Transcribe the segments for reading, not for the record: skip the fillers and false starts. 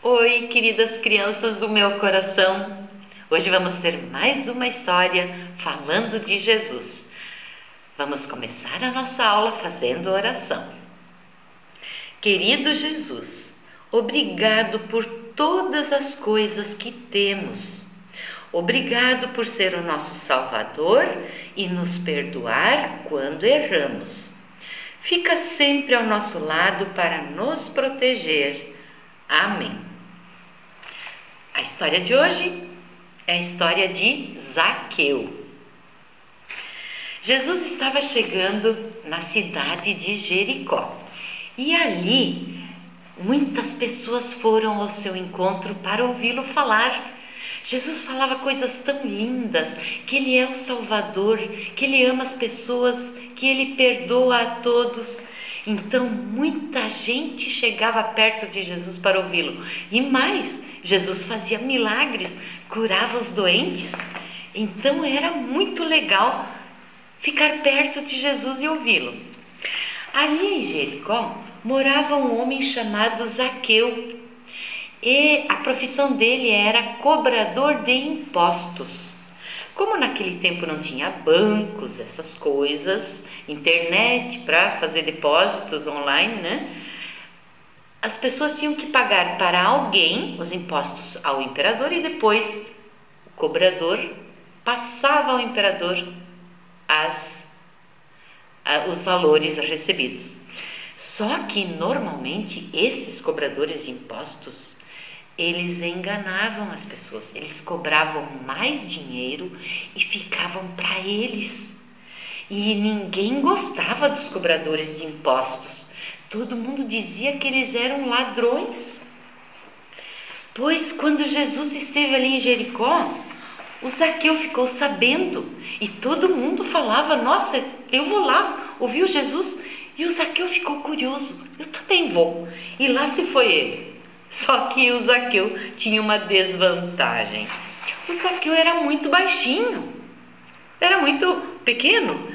Oi, queridas crianças do meu coração. Hoje vamos ter mais uma história falando de Jesus. Vamos começar a nossa aula fazendo oração. Querido Jesus, obrigado por todas as coisas que temos. Obrigado por ser o nosso Salvador e nos perdoar quando erramos. Fica sempre ao nosso lado para nos proteger. Amém. A história de hoje é a história de Zaqueu. Jesus estava chegando na cidade de Jericó e ali muitas pessoas foram ao seu encontro para ouvi-lo falar. Jesus falava coisas tão lindas, que Ele é o Salvador, que Ele ama as pessoas, que Ele perdoa a todos. Então muita gente chegava perto de Jesus para ouvi-lo. E mais, Jesus fazia milagres, curava os doentes. Então era muito legal ficar perto de Jesus e ouvi-lo. Ali em Jericó morava um homem chamado Zaqueu. E a profissão dele era cobrador de impostos. Como naquele tempo não tinha bancos, essas coisas, internet para fazer depósitos online, né? As pessoas tinham que pagar para alguém os impostos ao imperador e depois o cobrador passava ao imperador os valores recebidos. Só que normalmente esses cobradores de impostos eles enganavam as pessoas, eles cobravam mais dinheiro e ficavam para eles. E ninguém gostava dos cobradores de impostos. Todo mundo dizia que eles eram ladrões. Pois quando Jesus esteve ali em Jericó, o Zaqueu ficou sabendo e todo mundo falava: nossa, eu vou lá ouvir o Jesus. E o Zaqueu ficou curioso, eu também vou. E lá se foi ele. Só que o Zaqueu tinha uma desvantagem. O Zaqueu era muito baixinho, era muito pequeno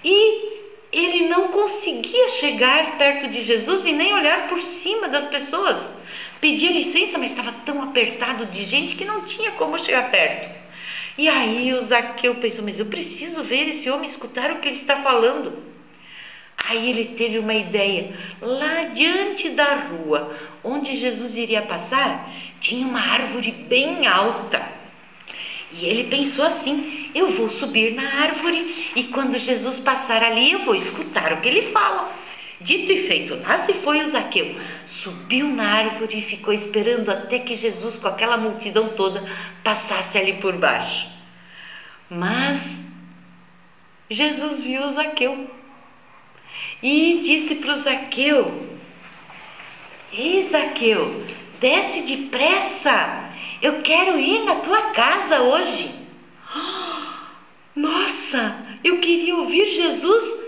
e ele não conseguia chegar perto de Jesus e nem olhar por cima das pessoas. Pedia licença, mas estava tão apertado de gente que não tinha como chegar perto. E aí o Zaqueu pensou: mas eu preciso ver esse homem, escutar o que ele está falando. Aí ele teve uma ideia. Lá diante da rua onde Jesus iria passar, tinha uma árvore bem alta. E ele pensou assim: eu vou subir na árvore e quando Jesus passar ali eu vou escutar o que ele fala. Dito e feito, lá se foi o Zaqueu. Subiu na árvore e ficou esperando até que Jesus, com aquela multidão toda, passasse ali por baixo. Mas Jesus viu o Zaqueu e disse para o Zaqueu: ei, Zaqueu, desce depressa, eu quero ir na tua casa hoje. Nossa, eu queria ouvir Jesus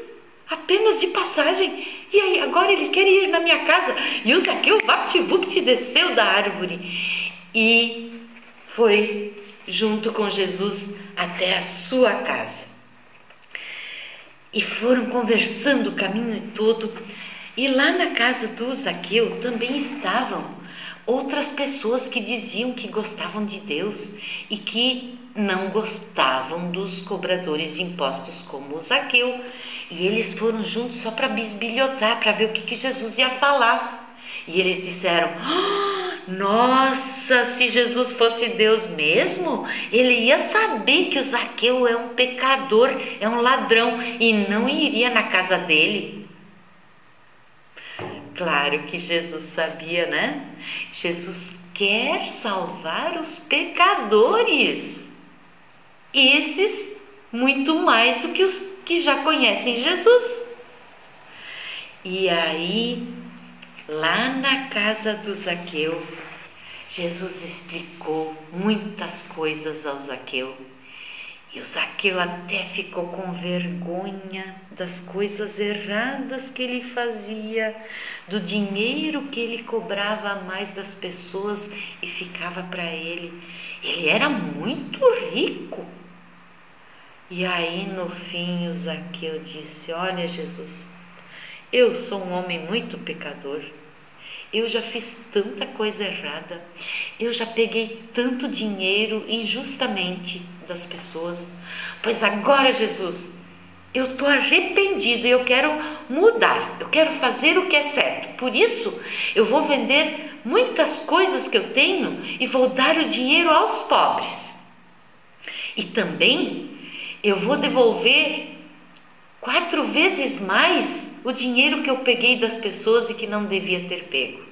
apenas de passagem, e aí agora ele quer ir na minha casa. E o Zaqueu vapt-vupt desceu da árvore e foi junto com Jesus até a sua casa. E foram conversando o caminho todo. E lá na casa do Zaqueu também estavam outras pessoas que diziam que gostavam de Deus e que não gostavam dos cobradores de impostos como o Zaqueu. E eles foram juntos só para bisbilhotar, para ver o que Jesus ia falar. E eles disseram: nossa, se Jesus fosse Deus mesmo, ele ia saber que o Zaqueu é um pecador, é um ladrão e não iria na casa dele. Claro que Jesus sabia, né? Jesus quer salvar os pecadores. Esses muito mais do que os que já conhecem Jesus. E aí, lá na casa do Zaqueu, Jesus explicou muitas coisas ao Zaqueu. E o Zaqueu até ficou com vergonha das coisas erradas que ele fazia, do dinheiro que ele cobrava a mais das pessoas e ficava para ele. Ele era muito rico. E aí no fim o Zaqueu disse: olha, Jesus, eu sou um homem muito pecador Eu já fiz tanta coisa errada. Eu já peguei tanto dinheiro injustamente das pessoas. Pois agora, Jesus, eu estou arrependido e eu quero mudar. Eu quero fazer o que é certo. Por isso, eu vou vender muitas coisas que eu tenho e vou dar o dinheiro aos pobres. E também eu vou devolver 4 vezes mais o dinheiro que eu peguei das pessoas e que não devia ter pego.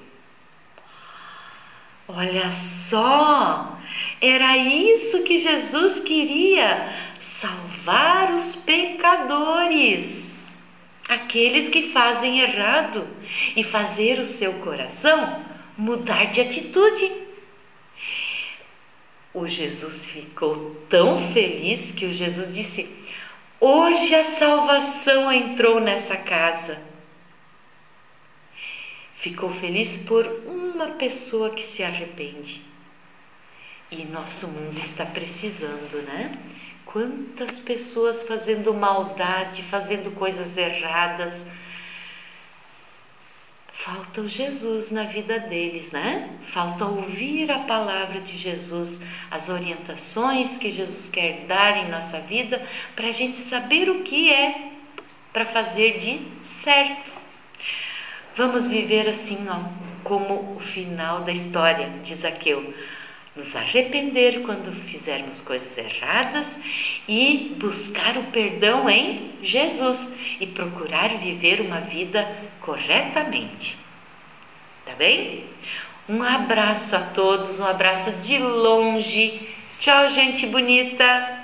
Olha só, era isso que Jesus queria, salvar os pecadores, aqueles que fazem errado, e fazer o seu coração mudar de atitude. O Jesus ficou tão feliz que o Jesus disse: hoje a salvação entrou nessa casa. Ficou feliz por uma pessoa que se arrepende. E nosso mundo está precisando, né? Quantas pessoas fazendo maldade, fazendo coisas erradas. Falta o Jesus na vida deles, né? Falta ouvir a palavra de Jesus, as orientações que Jesus quer dar em nossa vida, para a gente saber o que é para fazer de certo. Vamos viver assim, ó, como o final da história de Zaqueu. Nos arrepender quando fizermos coisas erradas e buscar o perdão em Jesus e procurar viver uma vida corretamente. Tá bem? Um abraço a todos, um abraço de longe. Tchau, gente bonita!